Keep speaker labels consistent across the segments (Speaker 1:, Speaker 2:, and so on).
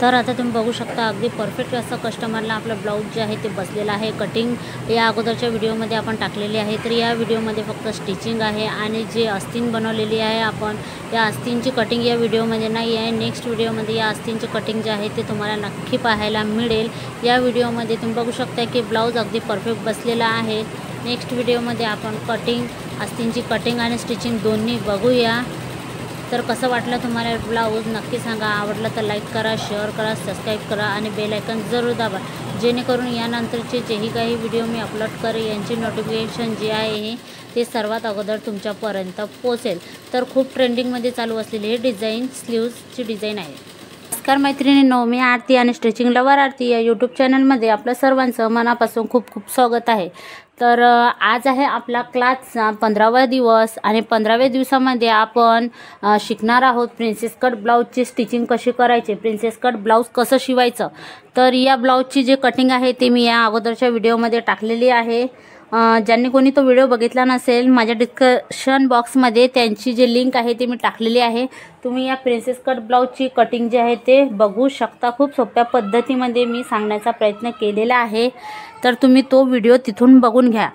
Speaker 1: तर आता तुम्ही बघू शकता अगदी परफेक्ट असं कस्टमरला आपलं ब्लाऊज जे आहे ते बसलेलं आहे। कटिंग या अगोदरच्या व्हिडिओमध्ये आपण टाकलेली आहे, तर या व्हिडिओमध्ये फक्त स्टिचिंग आहे आणि जे आस्तीन बनवलेली आहे आपण या आस्तीनची कटिंग या व्हिडिओमध्ये नाही आहे। नेक्स्ट व्हिडिओमध्ये या आस्तीनची कटिंग जे आहे ते तुम्हाला नक्की पाहायला मिळेल। या व्हिडिओमध्ये तुम्ही बघू शकता की ब्लाऊज अगदी परफेक्ट बसलेला आहे। नेक्स्ट व्हिडिओमध्ये आपण कटिंग आस्तीनची कटिंग आणि स्टिचिंग दोन्ही बघूया। तर कसं वाटलं तुम्हाला ब्लाऊज नक्की सांगा। आवडलं तर लाईक करा, शेअर करा, सबस्क्राईब करा आणि बेल आयकॉन जरूर दाबा, जेणेकरून यानंतरचे जेही काही व्हिडिओ मी अपलोड करेन यांची नोटिफिकेशन जे आहे ते सर्वात अगोदर तुमच्यापर्यंत पोहोचेल। तर खूप ट्रेंडिंगमध्ये चालू असलेली हे डिझाईन स्लीव्सची डिझाईन आहे। नमस्कार मैत्रिणींनो, मी आरती आणि स्टिचिंग लवर आरती या यूट्यूब चॅनलमध्ये आपलं सर्वांचं मनापासून खूप खूप स्वागत आहे। तर आज आहे आपला क्लासचा 15वा दिवस आणि 15व्या दिवसामध्ये आपण शिकणार आहोत प्रिन्सेस कट ब्लाऊजची स्टिचिंग कशी करायची, प्रिन्सेस कट ब्लाऊज कसं शिवायचं। तर या ब्लाऊजची जे कटिंग आहे ते मी या अगोदरच्या व्हिडिओमध्ये टाकलेली आहे। ज्यांनी कोणी तो व्हिडिओ बघितला नसेल, माझ्या डिस्क्रिप्शन बॉक्समध्ये त्यांची जी लिंक आहे ती मी टाकलेली आहे। तुम्ही या प्रिन्सेस कट ब्लाऊजची कटिंग जे आहे ते बघू शकता। खूप सोप्या पद्धतीमध्ये मी सांगण्याचा प्रयत्न केलेला आहे, तर तुम्ही तो व्हिडिओ तिथून बघून घ्या।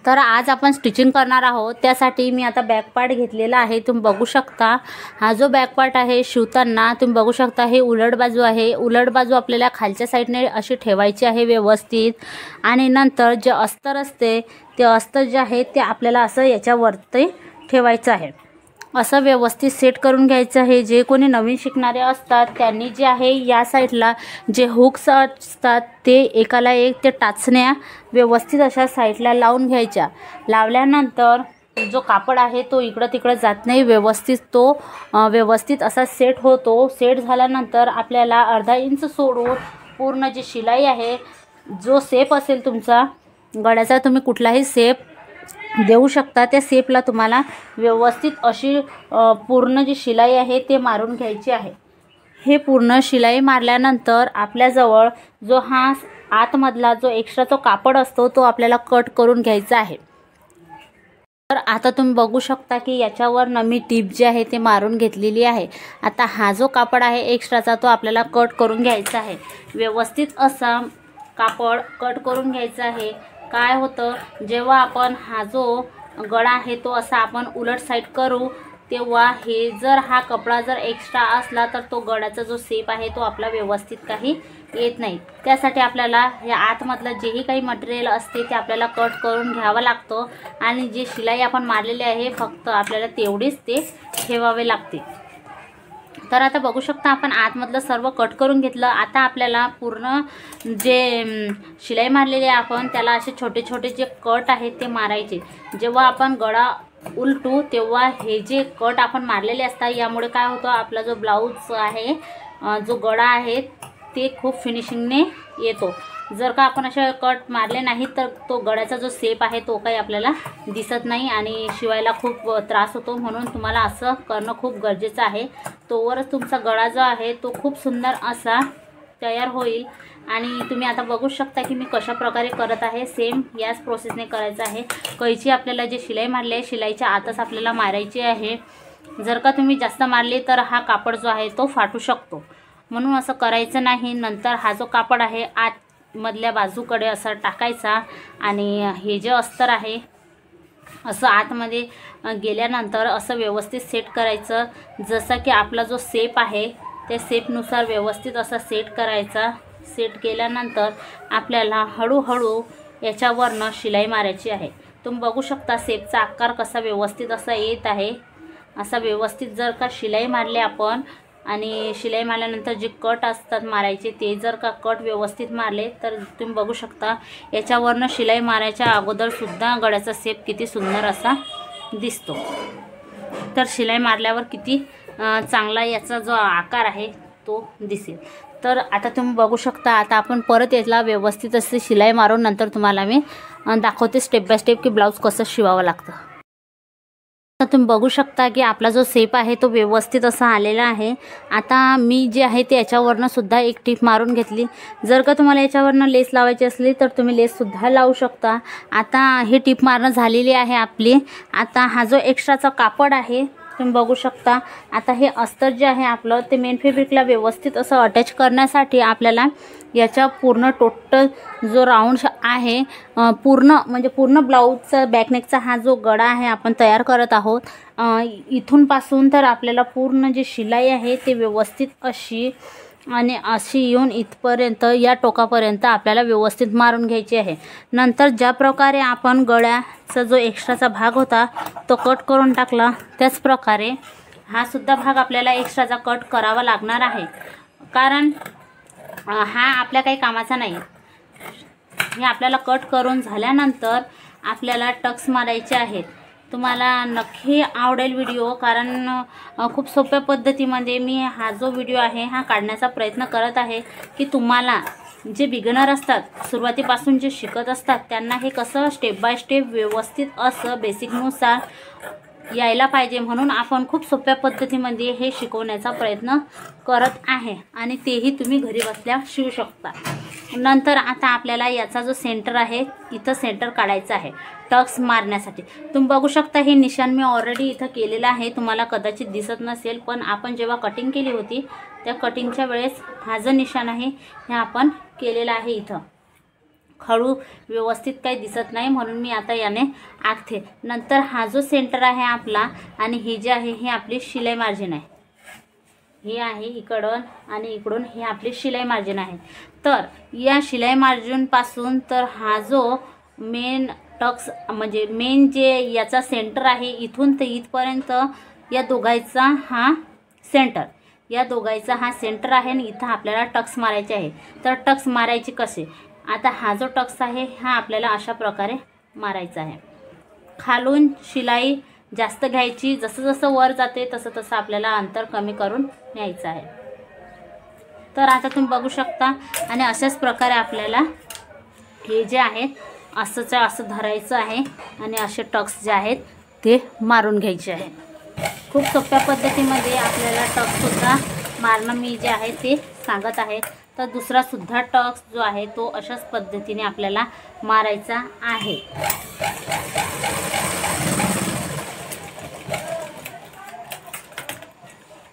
Speaker 1: तर आज आपण स्टिचिंग करणार आहोत, त्यासाठी मी आता बॅक पार्ट घेतलेला आहे। तुम्ही बघू शकता हा जो बॅक पार्ट आहे शिवताना तुम्ही बघू शकता हे उलट बाजू आहे। उलट बाजू आपल्याला खालच्या साईडने अशी ठेवायची आहे व्यवस्थित, आणि नंतर जे अस्तर असते ते अस्तर जे आहे ते आपल्याला असं याच्यावरती ठेवायचं आहे। असं व्यवस्थित सेट करून घ्यायचं आहे। जे कोणी नवीन शिकणारे असतात त्यांनी जे आहे या साईडला जे हुक्स असतात ते एकाला एक ते टाचण्या व्यवस्थित अशा साईडला लावून घ्यायच्या। लावल्यानंतर जो कापड आहे तो इकडं तिकडं जात नाही, व्यवस्थित तो व्यवस्थित असा सेट होतो। सेट झाल्यानंतर आपल्याला अर्धा इंच सोडून पूर्ण जी शिलाई आहे, जो शेप असेल तुमचा गळ्याचा, तुम्ही कुठलाही शेप देऊ शकता। त्या शेपला तुम्हाला व्यवस्थित अशी पूर्ण जी शिलाई आहे ते मारून घ्यायची आहे। हे पूर्ण शिलाई मारल्यानंतर आपल्याजवळ जो हा आतमधला जो एक्स्ट्राचा कापड असतो तो आपल्याला कट करून घ्यायचा आहे। तर आता तुम्ही बघू शकता की याच्यावर मी टीप जी आहे ते मारून घेतलेली आहे। आता हा जो कापड आहे एक्स्ट्राचा तो आपल्याला कट करून घ्यायचा आहे। व्यवस्थित असा कापड कट करून घ्यायचा आहे। काय होतं, जेव्हा आपण हा जो गळा आहे तो असा आपण उलट साईड करू तेव्हा हे जर हा कपडा जर एक्स्ट्रा असला तर तो गळ्याचा जो शेप आहे तो आपला व्यवस्थित काही येत नाही। त्यासाठी आपल्याला या आतमधलं जेही काही मटेरियल असते ते आपल्याला कट करून घ्यावं लागतं, आणि जी शिलाई आपण मारलेली आहे फक्त आपल्याला तेवढीच ते ठेवावे लागते। तर आता बघू शकता आपण आतमधलं सर्व कट करून घेतलं। आता आपल्याला पूर्ण जे शिलाई मारलेली आहे आपण त्याला असे छोटे छोटे जे कट आहेत ते मारायचे। जेव्हा आपण गळा उलटू तेव्हा हे जे कट आपण मारलेले असतात यामुळे काय होतं, आपला जो ब्लाऊज आहे जो गळा आहे ते खूप फिनिशिंगने येतो। जर का आपण असे कट मारले नाही तर तो गळ्याचा जो शेप आहे तो काही आपल्याला दिसत नाही आणि शिवायला खूप त्रास होतो। म्हणून तुम्हाला असं करणं खूप गरजेचं आहे, तोवरच तुमचा गळा जो आहे तो खूप सुंदर असा तयार होईल। आणि तुम्ही आता बघू शकता की मी कशा प्रकारे करत आहे, सेम याच प्रोसेसने करायचं आहे। कैची आपल्याला जे शिलाई मारली आहे शिलाईच्या आतच आपल्याला मारायची आहे। जर का तुम्ही जास्त मारली तर हा कापड जो आहे तो फाटू शकतो, म्हणून असं करायचं नाही। नंतर हा जो कापड आहे आतमधल्या बाजूकडे असा टाकायचा, आणि हे जे अस्तर आहे असं आतमध्ये गेल्यानंतर असं व्यवस्थित सेट करायचं। जसं की आपला जो शेप आहे त्या शेपनुसार व्यवस्थित असा सेट करायचा। सेट केल्यानंतर आपल्याला हळूहळू याच्यावरनं शिलाई मारायची आहे। तुम्ही बघू शकता शेपचा आकार कसा व्यवस्थित असा येत आहे। असा व्यवस्थित जर का शिलाई मारली आपण, आणि शिलाई मारल्यानंतर जे कट असतात मारायचे ते जर का कट व्यवस्थित मारले तर तुम्ही बघू शकता याच्यावरनं शिलाई मारायच्या अगोदरसुद्धा गळ्याचा शेप किती सुंदर असा दिसतो। तर शिलाई मारल्यावर किती चांगला याचा जो आकार आहे तो दिसेल। तर आता तुम्ही बघू शकता आता आपण परत याला व्यवस्थित अशी शिलाई मारून नंतर तुम्हाला मी दाखवते स्टेप बाय स्टेप की ब्लाऊज कसं शिवावं लागतं। तर तुम्ही बघू शकता की आपला जो शेप आहे तो व्यवस्थित असा आलेला आहे। आता मी जे आहे ते याच्यावरनं सुद्धा एक टीप मारून घेतली। जर का तुम्हाला याच्यावरनं लेस लावायची असली तर तुम्ही लेससुद्धा लावू शकता। आता ही टीप मारणं झालेली आहे आपली। आता हा जो एक्स्ट्राचा कापड आहे तुम्ही बघू शकता। आता हे अस्तर जे आहे आपलं ते मेन फॅब्रिकला व्यवस्थित असं अटॅच करण्यासाठी आपल्याला याच्या पूर्ण टोटल जो राऊंड आहे पूर्ण ब्लाऊजचा बॅकनेकचा हा जो गळा आहे आपण तयार करत आहोत, इथून पासून तर आपल्याला पूर्ण जी शिलाई आहे ते व्यवस्थित अशी आणि अशी येऊन इथपर्यंत या टोकापर्यंत आपल्याला व्यवस्थित मारून घ्यायची आहे। नंतर ज्या प्रकारे आपण गळ्याचा जो एक्स्ट्राचा भाग होता तो कट करून टाकला, त्याच प्रकारे हा सुद्धा भाग आपल्याला एक्स्ट्राचा कट करावा लागणार आहे, कारण हा आपल्या काही कामाचा नाही। हे आपल्याला कट करून झाल्यानंतर आपल्याला टक्स मारायचे आहेत। तुम्हाला नक्की आवडेल व्हिडिओ, कारण खूप सोप्या पद्धतीमध्ये मी हा जो व्हिडिओ आहे हा काढण्याचा प्रयत्न करत आहे की तुम्हाला जे बिगिनर असतात, सुरुवातीपासून जे शिकत असतात, त्यांना हे कसं स्टेप बाय स्टेप व्यवस्थित असं बेसिकनुसार यायला पाहिजे, म्हणून आपण खूप सोप्या पद्धतीमध्ये हे शिकवण्याचा प्रयत्न करत आहे आणि तेही तुम्ही घरी बसल्या शिवू शकता। नंतर आता आपल्याला याचा जो सेंटर आहे इथं सेंटर काढायचं आहे टक्स मारण्यासाठी। तुम्ही बघू शकता हे निशाण मी ऑलरेडी इथं केलेलं आहे, तुम्हाला कदाचित दिसत नसेल, पण आपण जेव्हा कटिंग केली होती त्या कटिंगच्या वेळेस हा जो निशाण आहे हे आपण केलेला आहे। इथं खडू व्यवस्थित काही दिसत नाही म्हणून मी आता याने आखते। नंतर हा जो सेंटर आहे आपला आणि ही जे आहे हे आपली शिलाई मार्जिन आहे, हे आहे इकडून आणि इकडून हे आपली शिलाई मार्जिन आहे। तर या शिलाई मार्जिन पासून तर हा जो मेन टक्स म्हणजे मेन जे याचा सेंटर आहे इथून ते इथपर्यंत या दोघांचा हा सेंटर आहे आणि इथं आपल्याला टक्स मारायचे आहे। तर टक्स मारायचे कसे, आता हा जो टक्स आहे हा आपल्याला अशा प्रकारे मारायचा आहे। खालून शिलाई जास्त घ्यायची, जसं जसं वर जाते तसं तसं आपल्याला अंतर कमी करून न्यायचं आहे। तर आता तुम्ही बघू शकता आणि अशाच प्रकारे आपल्याला हे जे आहे असं धरायचं आहे आणि असे टक्स जे आहेत ते मारून घ्यायचे आहे। खूप सोप्या पद्धतीमध्ये आपल्याला टक्ससुद्धा मारणं मी जे आहे ते सांगत आहे। तर दुसरा सुद्धा टक्स जो आहे तो अशाच पद्धतीने आपल्याला मारायचा आहे।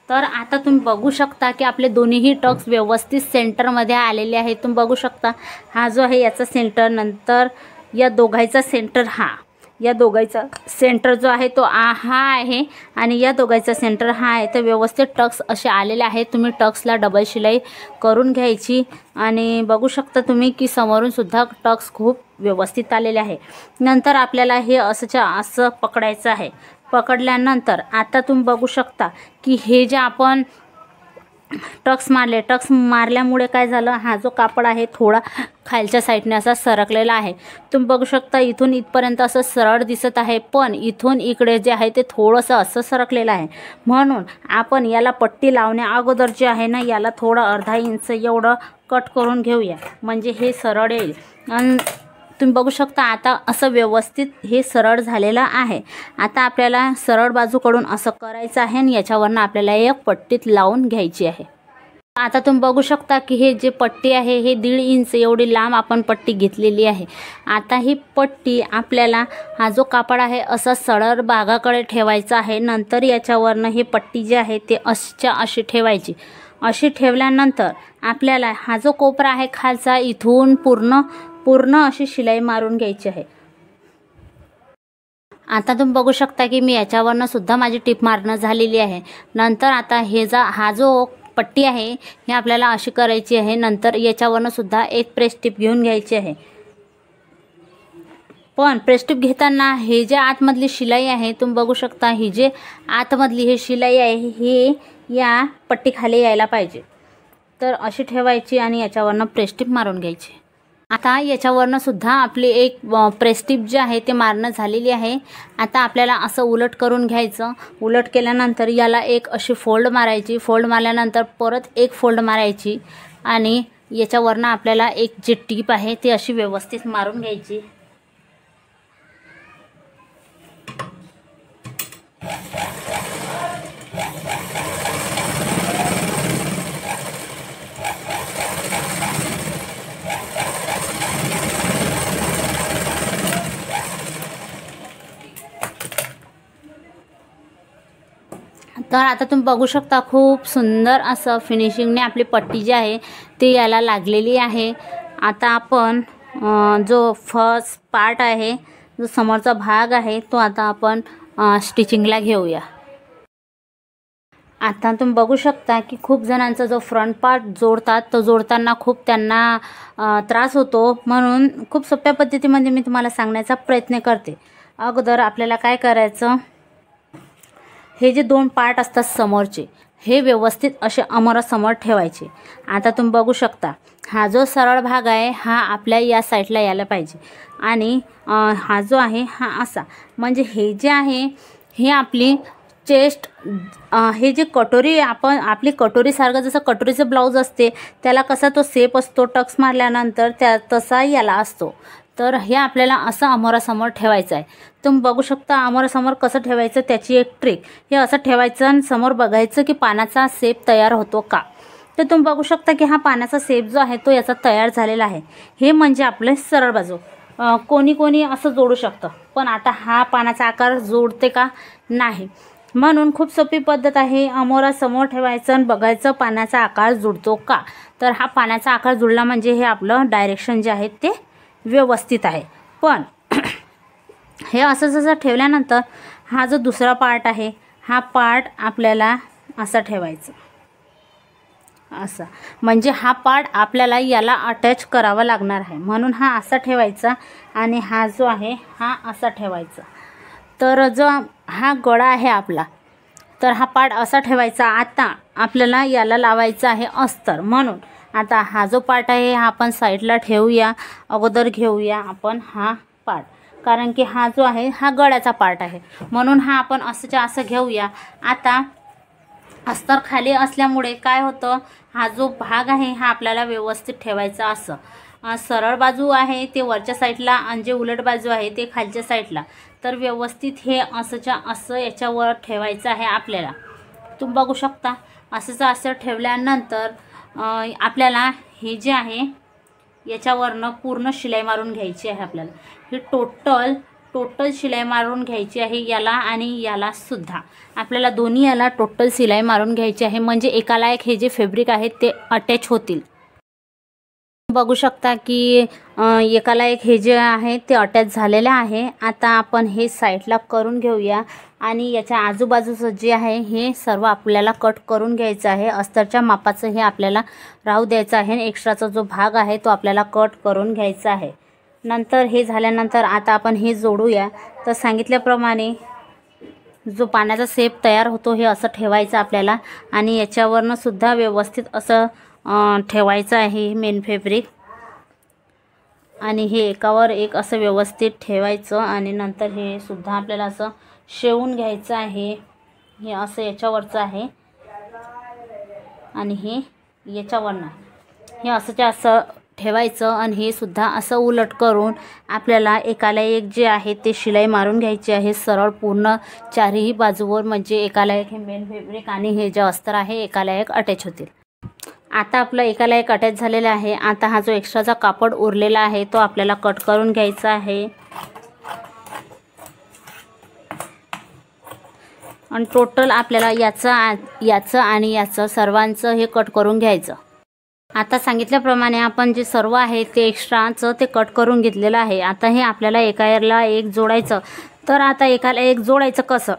Speaker 1: तर आता तुम्ही बघू शकता की आपले दोन्हीही टक्स व्यवस्थित सेंटरमध्ये आलेले आहेत। तुम्ही बघू शकता हा जो आहे याचा सेंटर, नंतर या दोघांचा सेंटर जो आहे तो हा आहे आणि या दोघांचा सेंटर हा आहे। तर व्यवस्थित टक्स असे आलेले आहेत। तुम्ही टक्सला डबल शिलाई करून घ्यायची आणि बघू शकता तुम्ही की समोरून सुद्धा टक्स खूप व्यवस्थित आलेले आहे। नंतर आपल्याला हे असं पकडायचं आहे। पकडल्यानंतर आता तुम्ही बघू शकता की हे जे आपण टक्स मारल्यामुळे काय झालं, हा जो कापड आहे थोडा खालच्या साईडने असा सरकलेला आहे। तुम्ही बघू शकता इथून इथपर्यंत असं सरळ दिसत आहे, पण इथून इकडे जे आहे ते थोडंसं असं सरकलेलं आहे। म्हणून आपण याला पट्टी लावण्या अगोदर जे आहे ना याला थोडं अर्धा इंच एवढं कट करून घेऊया, म्हणजे हे सरळ येईल। आणि तुम्ही बघू शकता आता असं व्यवस्थित हे सरळ झालेलं आहे। आता आपल्याला सरळ बाजूकडून असं करायचं आहे आणि याच्यावरनं आपल्याला एक पट्टीत लावून घ्यायची आहे। आता तुम्ही बघू शकता की हे जे पट्टी आहे हे 1.5 इंच एवढी लांब आपण पट्टी घेतलेली आहे। आता ही पट्टी आपल्याला हा जो कापड आहे असा सरळ भागाकडे ठेवायचा आहे। नंतर याच्यावरनं हे पट्टी जी आहे ते अशी ठेवायची। अशी ठेवल्यानंतर आपल्याला हा जो कोपरा आहे खालचा इथून पूर्ण अशी शिलाई मारून घ्यायची आहे। आता तुम्ही बघू शकता की मी याच्यावरनं सुद्धा माझी टिप मारणं झालेली आहे। नंतर आता हा जो पट्टी आहे हे आपल्याला अशी करायची आहे। नंतर याच्यावरनं सुद्धा एक प्रेस टिप घेऊन घ्यायची आहे। पण प्रेस टिप घेताना हे जे आतमधली शिलाई आहे तुम्ही बघू शकता, ही जे आतमधली हे शिलाई आहे हे या पट्टीखाली यायला पाहिजे। तर अशी ठेवायची आणि याच्यावरनं प्रेस टिप मारून घ्यायची। आता याच्यावरनं सुद्धा आपली एक प्रेस टिप जी आहे ते मारणं झालेली आहे। आता आपल्याला असं उलट करून घ्यायचं। उलट केल्यानंतर याला एक अशी फोल्ड मारायची। फोल्ड मारल्यानंतर परत एक फोल्ड मारायची आणि याच्यावरनं आपल्याला एक जी टिप आहे ती अशी व्यवस्थित मारून घ्यायची। तर आता तुम्ही बघू शकता खूप सुंदर असं फिनिशिंगने आपली पट्टी जी आहे ती याला लागलेली आहे। आता आपण जो फर्स्ट पार्ट आहे, जो समोरचा भाग आहे, तो आता आपण स्टिचिंगला घेऊया। आता तुम्ही बघू शकता की खूप जणांचा जो फ्रंट पार्ट जोडतात तो जोडताना खूप त्यांना त्रास होतो, म्हणून खूप सोप्या पद्धतीमध्ये मी तुम्हाला सांगण्याचा प्रयत्न करते। अगोदर आपल्याला काय करायचं, हे जे दोन पार्ट असतात समोरचे, हे व्यवस्थित असे अमोरासमोर ठेवायचे। आता तुम्ही बघू शकता हा जो सरळ भाग आहे हा आपल्या या साईडला यायला पाहिजे आणि हा जो आहे हा असा, म्हणजे हे जे आहे हे आपली चेस्ट, हे जे कटोरी आपण आपली कटोरीसारखं जसं कटोरीचं ब्लाऊज असते त्याला कसा तो शेप असतो टक्स मारल्यानंतर त्या तसा याला असतो। तर हे आपल्याला असं अमोरासमोर ठेवायचं आहे। तुम्ही बघू शकता अमोरासमोर कसं ठेवायचं त्याची एक ट्रिक, हे असं ठेवायचं आणि समोर बघायचं की पानाचा शेप तयार होतो का। तर तुम्ही बघू शकता की हा पानाचा शेप जो आहे तो याचा तयार झालेला आहे। हे म्हणजे आपले सरळ बाजू। कोणी कोणी असं जोडू शकतं, पण आता हा पानाचा आकार जोडते का, नाही, म्हणून खूप सोपी पद्धत आहे। अमोरासमोर ठेवायचं आणि बघायचं पानाचा आकार जुळतो का। तर हा पानाचा आकार जुळला म्हणजे हे आपलं डायरेक्शन जे आहे ते व्यवस्थित आहे। पण हे असं जसं ठेवल्यानंतर हा जो दुसरा पार्ट आहे हा पार्ट आपल्याला असा ठेवायचा, असा, म्हणजे हा पार्ट आपल्याला याला अटॅच करावा लागणार आहे, म्हणून हा असा ठेवायचा आणि हा जो आहे हा असा ठेवायचा। तर जो हा गळा आहे आपला, तर हा पार्ट असा ठेवायचा। आता आपल्याला याला लावायचं आहे अस्तर, म्हणून आता हा जो पार्ट आहे हा आपण साईडला ठेवूया। अगोदर घेऊया आपण हा पार्ट, कारण की हा जो आहे हा गळ्याचा पार्ट आहे, म्हणून हा आपण असंच्या असं घेऊया। आता अस्तर खाली असल्यामुळे काय होतं, हा जो भाग आहे हा आपल्याला व्यवस्थित ठेवायचा। असं सरळ बाजू आहे ते वरच्या साईडला आणि जे उलट बाजू आहे ते खालच्या साईडला, तर व्यवस्थित हे असंच्या असं याच्यावर ठेवायचं आहे आपल्याला। तुम्ही बघू शकता असंचं असं ठेवल्यानंतर आपल्याला हे जे आहे याच्यावरनं पूर्ण शिलाई मारून घ्यायची आहे। आपल्याला ही टोटल शिलाई मारून घ्यायची आहे, याला आणि याला सुद्धा आपल्याला दोन्ही याला टोटल शिलाई मारून घ्यायची आहे, म्हणजे एकाला एक हे जे फॅब्रिक आहे ते अटॅच होतील। बघू शकता की एकाला एक हे जे आहे ते अटॅच झालेले आहे। आता आपण हे साईडला करून घेऊया आणि याच्या आजूबाजूचं जे आहे हे सर्व आपल्याला कट करून घ्यायचं आहे। अस्तरच्या मापाचं हे आपल्याला राहू द्यायचं आहे, एक्स्ट्राचा जो भाग आहे तो आपल्याला कट करून घ्यायचा आहे। नंतर हे झाल्यानंतर आता आपण हे जोडूया। तर सांगितल्याप्रमाणे जो पाण्याचा शेप तयार होतो हे असं ठेवायचं आपल्याला आणि याच्यावरनं सुद्धा व्यवस्थित असं ठेवायचं आहे मेन फॅब्रिक, आणि हे एकावर एक असं व्यवस्थित ठेवायचं आणि नंतर हे सुद्धा आपल्याला असं शिवून घ्यायचं आहे। हे असं याच्यावरचं आहे आणि हे याच्यावरनं, हे असंच्या असं ठेवायचं आणि हे सुद्धा असं उलट करून आपल्याला एकाला एक जे आहे ते शिलाई मारून घ्यायची आहे सरळ पूर्ण चारही बाजूवर, म्हणजे एकाला एक हे मेन फॅब्रिक आणि हे जे अस्तर आहे एकाला एक अटॅच होतील। आता आपलं एकाला एक अटॅच झालेला आहे। आता हा जो एक्स्ट्राचा कापड उरलेला आहे तो आपल्याला कट करून घ्यायचा आहे आणि टोटल आपल्याला याचं आणि याचं सर्वांचं हे कट करून घ्यायचं। आता सांगितल्याप्रमाणे आपण जे सर्व आहे ते एक्स्ट्राचं ते कट करून घेतलेलं आहे। आता हे आपल्याला एकाला एक जोडायचं। तर आता एकाला एक जोडायचं कसं,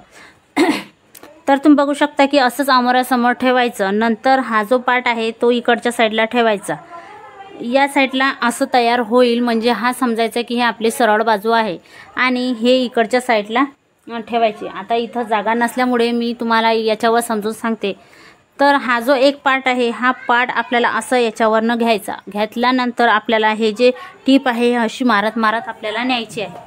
Speaker 1: तर तुम्ही बघू शकता की असंच अमोरासमोर ठेवायचं। नंतर हा जो पार्ट आहे तो इकडच्या साईडला ठेवायचा, या साईडला असं तयार होईल, म्हणजे हा समजायचा की हे आपली सरळ बाजू आहे आणि हे इकडच्या साईडला ठेवायची। आता इथं जागा नसल्यामुळे मी तुम्हाला याच्यावर समजून सांगते। तर हा जो एक पार्ट आहे हा पार्ट आपल्याला असं याच्यावरनं घ्यायचा, घेतल्यानंतर आपल्याला हे जे टीप आहे अशी मारत मारत आपल्याला न्यायची आहे।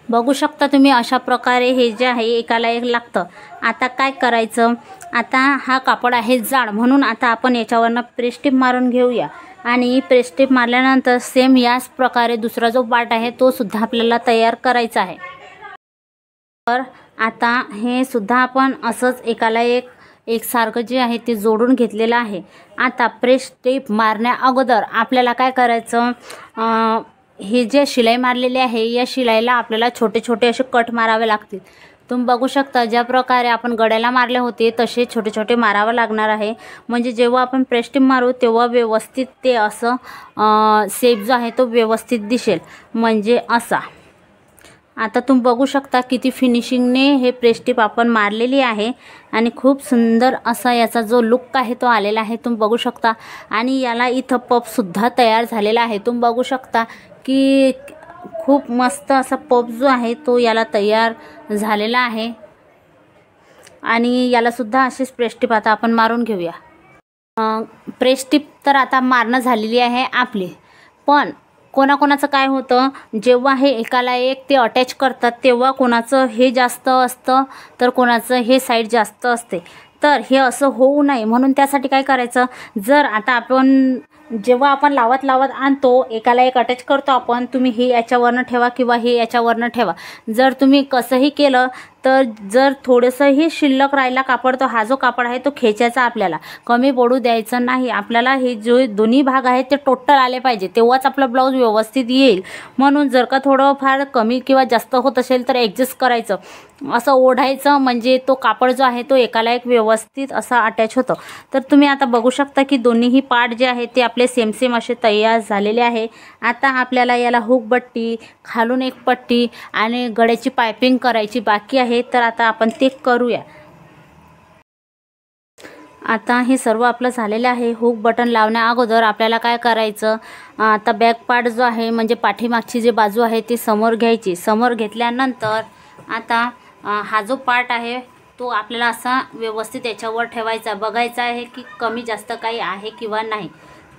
Speaker 1: बघू शकता तुम्ही अशा प्रकारे हे जे आहे एकाला एक लागतं। आता काय करायचं, आता हा कापड आहे जाड, म्हणून आता आपण याच्यावरनं प्रेस टीप मारून घेऊया आणि प्रेस टिप मारल्यानंतर सेम याच प्रकारे दुसरा जो पार्ट आहे तो सुद्धा आपल्याला तयार करायचा आहे। तर आता हे सुद्धा आपण असंच एकाला एक सारखं जे आहे ते जोडून घेतलेलं आहे। आता प्रेस टिप मारण्या अगोदर आपल्याला काय करायचं, हे जे शिलाई मारलेली आहे या शिलाईला आपल्याला छोटे छोटे असे कट मारावे लागतील। तुम्ही बघू शकता ज्या प्रकारे आपण गड्याला मारले होते तसे छोटे छोटे मारावं लागणार आहे, म्हणजे जेव्हा आपण प्रेस टिप मारू तेव्हा व्यवस्थित ते असं शेप जो आहे तो व्यवस्थित दिसेल, म्हणजे असा। आता तुम्ही बघू शकता किती फिनिशिंगने हे प्रेस टिप आपण मारलेली आहे आणि खूप सुंदर असा याचा जो लुक आहे तो आलेला आहे, तुम्ही बघू शकता। आणि याला इथं पफ सुद्धा तयार झालेला आहे, तुम्ही बघू शकता की खूप मस्त असा पफ जो आहे तो याला तयार झालेला आहे। आणि याला सुद्धा अशीच प्रेस टिप आता आपण मारून घेऊया। प्रेस टिप तर आता मारणं झालेली आहे आपली, पण कोणाकोणाचं काय होतं, जेव्हा हे एकाला एक ते अटॅच करतात तेव्हा कोणाचं हे जास्त असतं तर कोणाचं हे साईड जास्त असते। तर हे असं होऊ नये म्हणून त्यासाठी काय करायचं, जर आता आपण जेव्हा आपण लावत आणतो एकाला एक अटॅच करतो आपण, तुम्ही हे याच्यावरनं ठेवा किंवा हे याच्यावरनं ठेवा। जर तुम्ही कसंही केलं तर जर थोडंसंही शिल्लक राहिला कापड, तो हा जो कापड आहे तो खेचायचा, आपल्याला कमी पडू द्यायचं नाही। आपल्याला हे जो दोन्ही भाग आहेत ते टोटल आले पाहिजे तेव्हाच आपला ब्लाऊज व्यवस्थित येईल। म्हणून जर का थोडं फार कमी किंवा जास्त होत असेल तर ॲडजस्ट करायचं, असं ओढायचं, म्हणजे तो कापड जो आहे तो एकाला एक व्यवस्थित असा अटॅच होतो। तर तुम्ही आता बघू शकता की दोन्हीही पार्ट जे आहेत ते आपले सेम सेम असे तयार झालेले आहे। आता आपल्याला याला हुक पट्टी, खालून एक पट्टी आणि गळ्याची पायपिंग करायची बाकी आहे, तर आता आपण ते करूया। आता हे सर्व आपलं झालेलं आहे। हुक बटन लावण्या अगोदर आपल्याला काय करायचं, आता बॅक पार्ट जो आहे म्हणजे पाठीमागची जी बाजू आहे ती समोर घ्यायची। समोर घेतल्यानंतर आता हा जो पार्ट आहे तो आपल्याला असा व्यवस्थित याच्यावर ठेवायचा, बघायचा आहे की कमी जास्त काही आहे किंवा नाही।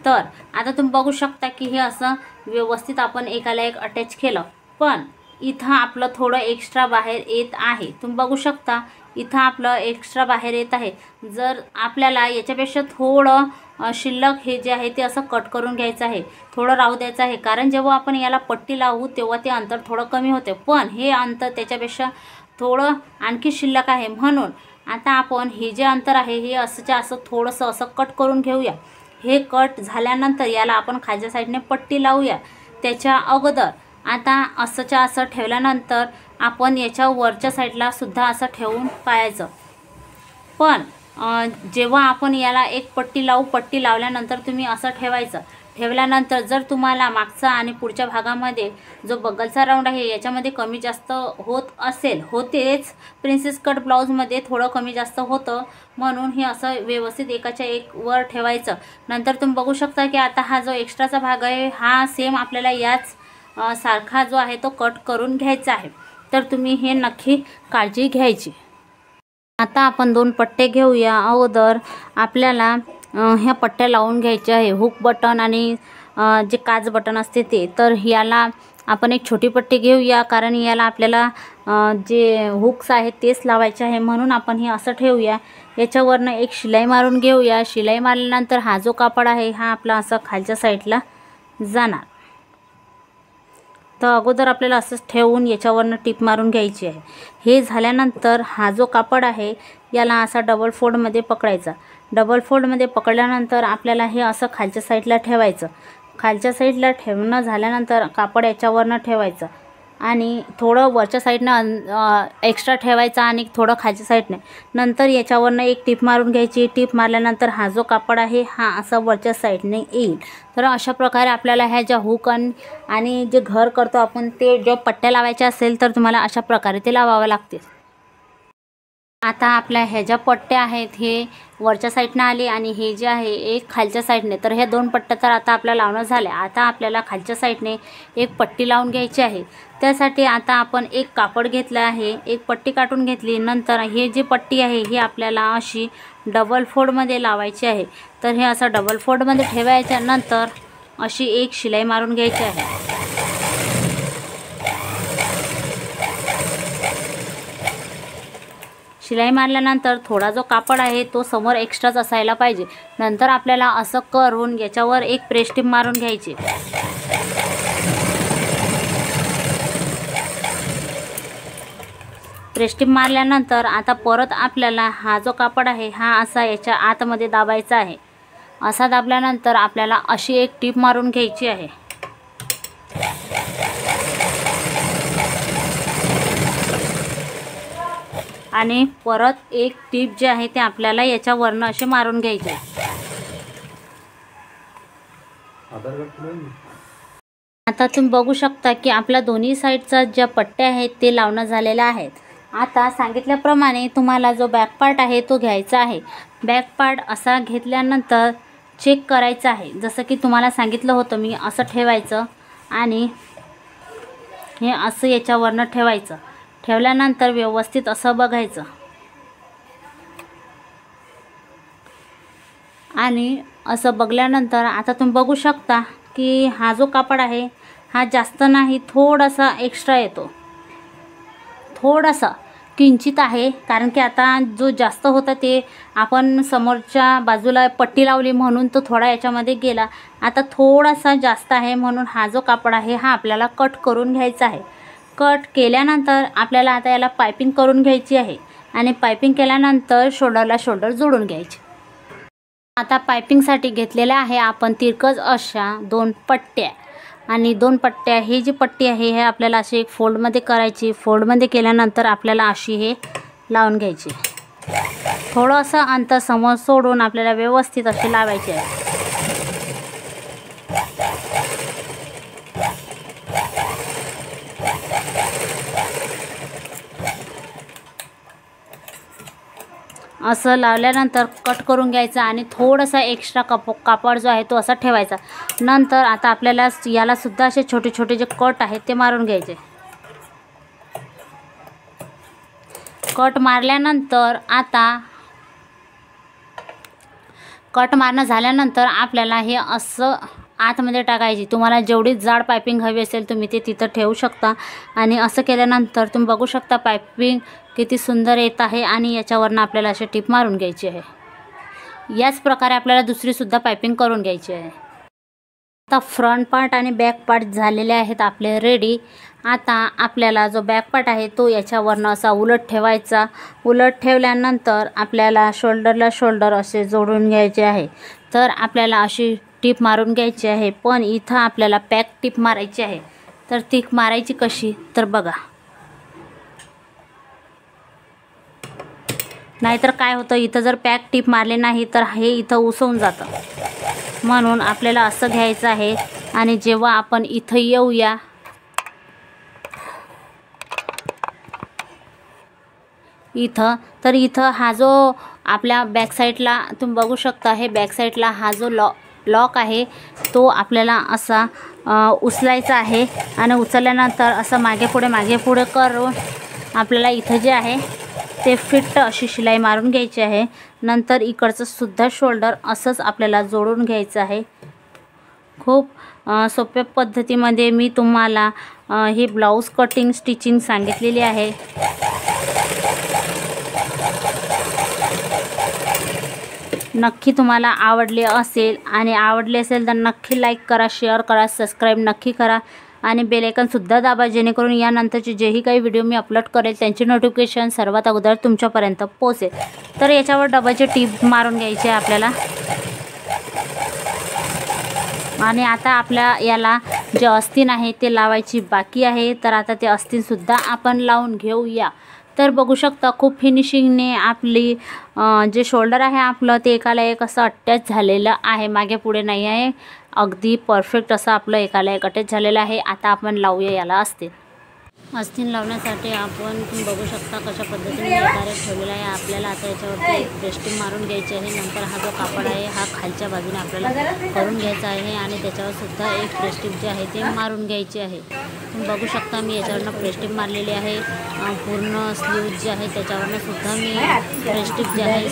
Speaker 1: तर आता तुम्ही बघू शकता की हे असं व्यवस्थित आपण एकाला एक अटॅच केलं, पण इथं आपलं थोडं एक्स्ट्रा बाहेर येत आहे। तुम्ही बघू शकता इथं आपलं एक्स्ट्रा बाहेर येत आहे। जर आपल्याला याच्यापेक्षा थोडं शिल्लक हे जे आहे ते असं कट करून घ्यायचं आहे, थोडं राहू द्यायचं आहे, कारण जेव्हा आपण याला पट्टी लावू तेव्हा ते अंतर थोडं कमी होते, पण हे अंतर त्याच्यापेक्षा थोडं आणखी शिल्लक आहे। म्हणून आता आपण हे जे अंतर आहे हे असंच्या असं थोडंसं असं कट करून घेऊया। हे कट झाल्यानंतर याला आपण खालच्या साईडने पट्टी लावूया। त्याच्या अगोदर आता असंच्या असं ठेवल्यानंतर आपण याच्या वरच्या साईडला सुद्धा असं ठेवून पाहायचं, पण जेव्हा आपण याला एक पट्टी लावू, पट्टी लावल्यानंतर तुम्ही असं ठेवायचं। ठेवल्यानंतर जर तुम्हाला मागचा आणि पुढच्या भागामध्ये जो बगलचा राऊंड आहे याच्यामध्ये कमी जास्त होत असेल, होतेच प्रिन्सेस कट ब्लाऊजमध्ये थोडं कमी जास्त होतं, म्हणून हे असं व्यवस्थित एकाच्या एक वर ठेवायचं। नंतर तुम्ही बघू शकता की आता हा जो एक्स्ट्राचा भाग आहे हा सेम आपल्याला याच सारखा जो आहे तो कट करून घ्यायचा आहे, तर तुम्ही हे नक्की काळजी घ्यायची। आता आपण दोन पट्टे घेऊया। अगोदर आपल्याला ह्या पट्ट्या लावून घ्यायच्या आहे, हुक बटन आणि जे काच बटन असते ते। तर याला आपण एक छोटी पट्टी घेऊया, कारण याला आपल्याला जे हुक्स आहेत तेच लावायचे आहे, म्हणून आपण हे असं ठेवूया। याच्यावरनं एक शिलाई मारून घेऊया। शिलाई मारल्यानंतर हा जो कापड आहे हा आपला असा खालच्या साईडला जाणार। तर अगोदर आपल्याला असंच ठेवून याच्यावरनं टिप मारून घ्यायची आहे। हे झाल्यानंतर हा जो कापड आहे याला असा डबल फोल्डमध्ये पकडायचा। डबल फोल्डमध्ये पकडल्यानंतर आपल्याला हे असं खालच्या साईडला ठेवायचं। खालच्या साईडला ठेवणं झाल्यानंतर कापड याच्यावरनं ठेवायचं आणि थोडं वरच्या साईडनं एक्स्ट्रा ठेवायचा आणि थोडं खालच्या साईडने। नंतर याच्यावरनं एक टिप मारून घ्यायची। टिप मारल्यानंतर हा जो कापड आहे हा असा वरच्या साईडने येईल। तर अशा प्रकारे आपल्याला ह्या ज्या हुक आणि जे घर करतो आपण ते ज्या पट्ट्या लावायच्या असेल तर तुम्हाला अशा प्रकारे ते लावावं लागते। आता आपल्या ह्या ज्या पट्ट्या आहेत हे वरच्या साईडने आली आणि हे जे आहे एक खालच्या साईडने, तर ह्या दोन पट्ट्या तर आता आपल्या लावणं झाल्या। आता आपल्याला खालच्या साईडने एक पट्टी लावून घ्यायची आहे। त्यासाठी आता आपण एक कापड घेतलं आहे, एक पट्टी काढून घेतली, नंतर हे जी पट्टी आहे ही आपल्याला अशी डबल फोल्डमध्ये लावायची आहे। तर हे असं डबल फोल्डमध्ये ठेवायच्या नंतर अशी एक शिलाई मारून घ्यायची आहे। शिलाई मारल्यानंतर थोडा जो कापड आहे तो समोर एक्स्ट्राच असायला पाहिजे। नंतर आपल्याला असं करून याच्यावर एक प्रेस टीप मारून घ्यायची। प्रेस टीप मारल्यानंतर आता परत आपल्याला हा जो कापड आहे हा असा याच्या आतमध्ये दाबायचा आहे। असा दाबल्यानंतर आपल्याला अशी एक टीप मारून घ्यायची आहे। आणि परत एक टीप जी आहे ते आपल्याला याच्यावरनं असे मारून घ्यायचे। आता तुम्ही बघू शकता की आपल्या दोन्ही साईडचा ज्या पट्ट्या आहेत ते लावणं झालेल्या आहेत। आता सांगितल्याप्रमाणे तुम्हाला जो बॅक पार्ट आहे तो घ्यायचा आहे। बॅक पार्ट असा घेतल्यानंतर चेक करायचं आहे। जसं की तुम्हाला सांगितलं होतं मी, असं ठेवायचं आणि हे असं याच्यावरनं ठेवायचं। ठेवल्यानंतर व्यवस्थित असं बघायचं आणि असं बघल्यानंतर आता तुम्ही बघू शकता की हा जो कापड आहे हा जास्त नाही, थोडासा एक्स्ट्रा येतो, थोडासा किंचित आहे। कारण की आता जो जास्त होता ते आपण समोरच्या बाजूला पट्टी लावली म्हणून तो थोडा याच्यामध्ये गेला। आता थोडासा जास्त आहे म्हणून हा जो कापड आहे हा आपल्याला कट करून घ्यायचा आहे। कट केल्यानंतर आपल्याला आता याला पायपिंग करून घ्यायची आहे आणि पायपिंग केल्यानंतर शोल्डरला शोल्डर जोडून घ्यायचे। आता पायपिंगसाठी घेतलेल्या आहे आपण तिरकस अशा 2 पट्ट्या आणि 2 पट्ट्या। ही जी पट्टी आहे हे आपल्याला अशी एक फोल्डमध्ये करायची। फोल्डमध्ये केल्यानंतर आपल्याला अशी हे लावून घ्यायची। थोडंसं अंतर समोर सोडून आपल्याला व्यवस्थित असे लावायचे आहे। असं लावल्यानंतर कट करून घ्यायचा आणि थोडासा एक्स्ट्रा कापड जो आहे तो असा ठेवायचा। नंतर आता आपल्याला याला सुद्धा असे छोटे छोटे जे कट आहेत ते मारून घ्यायचे। कट मारल्यानंतर आता कट मारणं झाल्यानंतर आपल्याला हे असं आतमध्ये टाकायची। तुम्हाला जेवढी जाड पायपिंग हवी असेल तुम्ही ते तिथं ठेवू शकता आणि असं केल्यानंतर तुम्ही बघू शकता पायपिंग किती सुंदर येत आहे आणि याच्यावरनं आपल्याला अशी टीप मारून घ्यायची आहे। याच प्रकारे आपल्याला दुसरी सुद्धा पायपिंग करून घ्यायची आहे। आता फ्रंट पार्ट आणि बॅक पार्ट झालेले आहेत आपले रेडी। आता आपल्याला जो बॅक पार्ट आहे तो याच्यावरनं असा उलट ठेवायचा। उलट ठेवल्यानंतर आपल्याला शोल्डरला शोल्डर असे जोडून घ्यायचे आहे। तर आपल्याला अशी टीप मारून घ्यायची आहे, पण इथं आपल्याला पॅक टीप मारायची आहे। तर ती मारायची कशी तर बघा, नाहीतर काय होतं इथं जर पॅक टीप मारले नाही तर हे इथं उसवून जातं। म्हणून आपल्याला असं घ्यायचं आहे आणि जेव्हा आपण इथं येऊया इथं, तर इथं हा जो आपल्या बॅक साईडला तुम्ही बघू शकता, हे बॅक साईडला हा जो लॉक आहे तो आपल्याला असा उचलायचा आहे आणि उचलल्यानंतर असं मागे पुढे करून आपल्याला इथं जे आहे ते फिट अशी शिलाई मारून घ्यायची आहे। नंतर इकडचं सुद्धा शोल्डर असंच आपल्याला जोडून घ्यायचं आहे। खूप सोप्या पद्धतीमध्ये मी तुम्हाला ही ब्लाऊज कटिंग स्टिचिंग सांगितलेली आहे। नक्की तुम्हाला आवडले असेल आणि आवडले असेल तर नक्की लाईक करा, शेअर करा, सबस्क्राईब नक्की करा आणि बेल आयकॉनसुद्धा दाबा, जेणेकरून यानंतरचे जेही काही व्हिडिओ मी अपलोड करेल त्यांची नोटिफिकेशन सर्वात अगोदर तुमच्यापर्यंत पोहोचेल। तर याच्यावर डबलची टीप मारून घ्यायची आहे आपल्याला आणि आता आपल्या याला जे अस्तीन आहे ते लावायची बाकी आहे। तर आता ते अस्तीनसुद्धा आपण लावून घेऊया। तर बघू शकता खूप फिनिशिंगने आपली जे शोल्डर आहे आपलं ते एकाला एक असं अटॅच झालेलं आहे, मागे पुढे नाही आहे, अगदी परफेक्ट असं आपलं एकाला एक अटॅच झालेलं आहे। आता आपण लावूया याला अस्तीन। अस्तीन लावण्यासाठी आपण तुम्ही बघू शकता कशा पद्धतीने एकारे ठेवलेला आहे। आपल्याला आता याच्यावरती एक प्रेस्टिंग मारून घ्यायची आहे। नंतर हा जो कापड आहे हा खालच्या बाजूने आपल्याला करून घ्यायचा आहे आणि त्याच्यावर सुद्धा एक प्रेस्टिंग जे आहे ते मारून घ्यायची आहे। तुम्ही बघू शकता मी याच्यावरनं प्रेस्टिंग मारलेली आहे। पूर्ण स्लीव्ह जे आहे त्याच्यावरनं सुद्धा मी प्रेस्टिंग जे आहे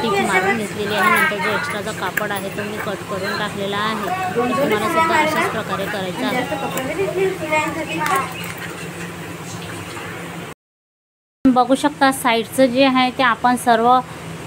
Speaker 1: टीप मारून घेतलेली आहे। नंतर जो एक्स्ट्राचा कापड आहे तो मी कट करून टाकलेला आहे। तुम्हाला सुद्धा अशाच प्रकारे करायचं आहे। बघू शकता साईडचं जे आहे ते आपण सर्व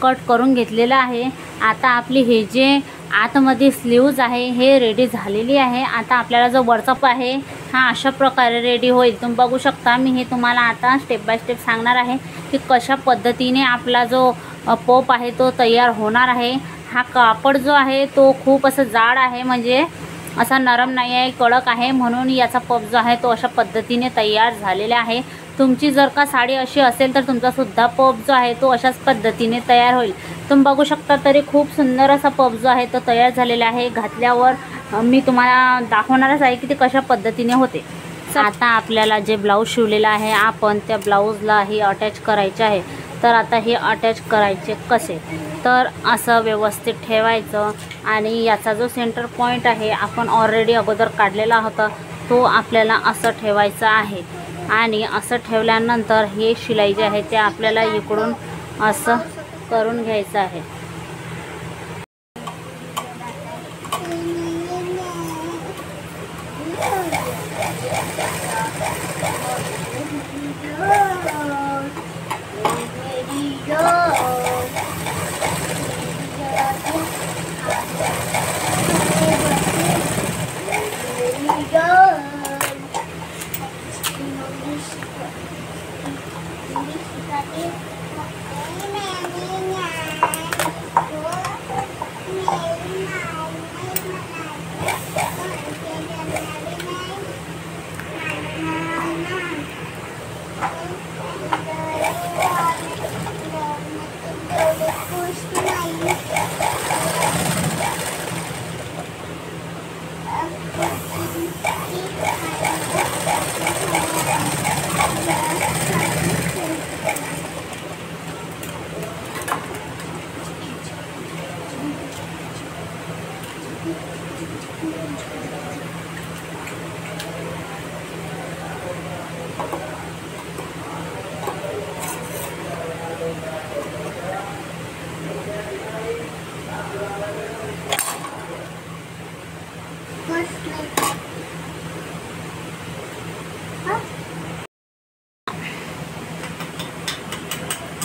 Speaker 1: कट करून घेतलेलं आहे। आता आपली हे जे आतमध्ये स्लीव्ज आहे हे रेडी झालेली आहे। आता आपल्याला जो वरचा पार्ट आहे हा अशा प्रकारे रेडी होईल। तुम्ही बघू शकता, मी हे तुम्हाला आता स्टेप बाय स्टेप सांगणार आहे की कशा पद्धतीने आपला जो पफ आहे तो तयार होणार आहे। हा कापड जो आहे तो खूप असं जाड आहे, म्हणजे असा नरम नाही आहे, कडक आहे, म्हणून याचा पफ जो आहे तो अशा पद्धतीने तयार झालेला आहे। तुमची जर का साडी अशी असेल तर तुमचा सुद्धा पफ जो आहे तो अशाच पद्धतीने तयार होईल। तुम्ही बघू शकता तरी खूप सुंदर असा पफ जो आहे तो तयार झालेला आहे। घातल्यावर मी तुम्हाला दाखवणारच आहे की ते कशा पद्धतीने होते। आता आपल्याला जे ब्लाऊज शिवलेला आहे आपण त्या ब्लाऊजला ही अटॅच करायचे आहे। तर आता हे अटॅच करायचे कसे, तर असं व्यवस्थित ठेवायचं आणि याचा जो सेंटर पॉईंट आहे आपण ऑलरेडी अगोदर काढलेला होता तो आपल्याला असं ठेवायचा आहे। आणि असं ठेवल्यानंतर हे शिलाई जे आहे ते आपल्याला इकडून असं करून घ्यायचं आहे।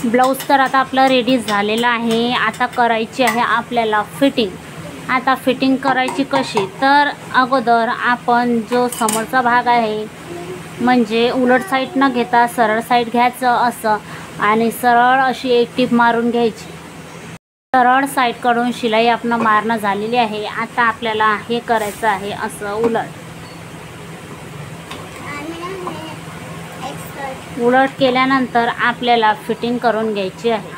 Speaker 1: ब्लाऊज तर आता आपला रेडी झालेला आहे। आता करायची आहे आपल्याला फिटिंग। आता फिटिंग करायची कशी, तर अगोदर आपण जो समोरचा भाग आहे म्हणजे उलट साईड न घेता सरळ साईड घ्यायचं असं आणि सरळ अशी एक टीप मारून घ्यायची। सरळ साईडकडून शिलाई आपण मारणं झालेली आहे। आता आपल्याला हे करायचं आहे असं उलट उलट केल्यानंतर आपल्याला फिटिंग करून घ्यायची आहे।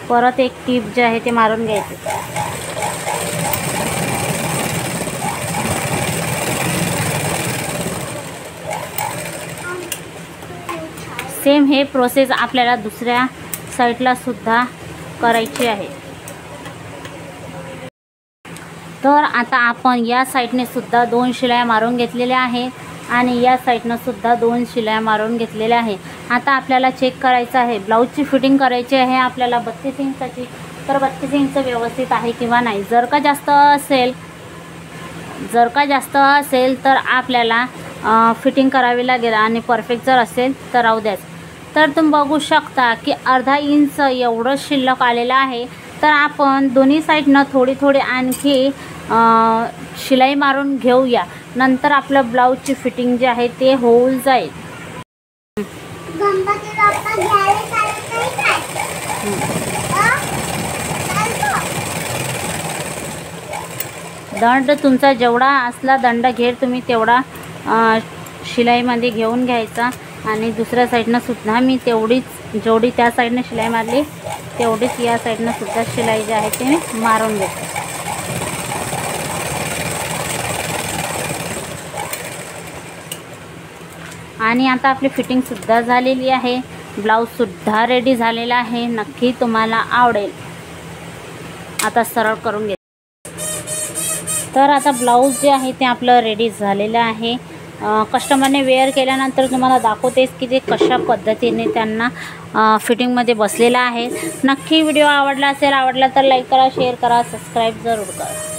Speaker 1: परत एक टीप जे आहे ते मारून घ्यायचे। सेम हे प्रोसेस आपल्याला दुसऱ्या साईडला सुद्धा करायची आहे। तर आता आपण या साईडने सुद्धा 2 शिलाई मारून घेतलेल्या आहेत आणि या साईडनं सुद्धा 2 शिलाई मारून घेतलेल्या आहे। आता आपल्याला चेक करायचं आहे, ब्लाऊजची फिटिंग करायची आहे आपल्याला 32 इंचाची, तर 32 इंच व्यवस्थित आहे किंवा नाही। जर का जास्त असेल तर आपल्याला फिटिंग करावी लागेल आणि परफेक्ट जर असेल तर राहू द्याच। तर तुम्ही बघू शकता की अर्धा इंच एवढं शिल्लक आलेलं आहे। तर आपण दोन्ही साईडनं थोडी आणखी शिलाई मारून घेऊया, नंतर आपलं ब्लाऊजची फिटिंग जे आहे ते होऊन जाईल। दंड तुमचा जेवढा असला दंड घेर तुम्ही तेवढा शिलाईमध्ये घेऊन घ्यायचा आणि दुसऱ्या साईडनं सुद्धा मी तेवढीच जेवढी त्या साईडनं शिलाई मारली तेवढीच या साईडनं सुद्धा शिलाई जी आहे ते मारून घेते। आणि आता आपली फिटिंग सुद्धा झालेली आहे, ब्लाऊज सुद्धा रेडी झालेला आहे। नक्की तुम्हाला आवडेल। आता सरळ करून घे। तर आता ब्लाऊज जे आहे ते आपलं रेडी झालेलं आहे कस्टमरने वेअर केल्यानंतर तुम्हाला दाखवतेच की ते कशा पद्धतीने त्यांना फिटिंगमध्ये बसलेलं आहे. नक्की व्हिडिओ आवडला तर लाईक करा, शेअर करा, सबस्क्राईब जरूर करा.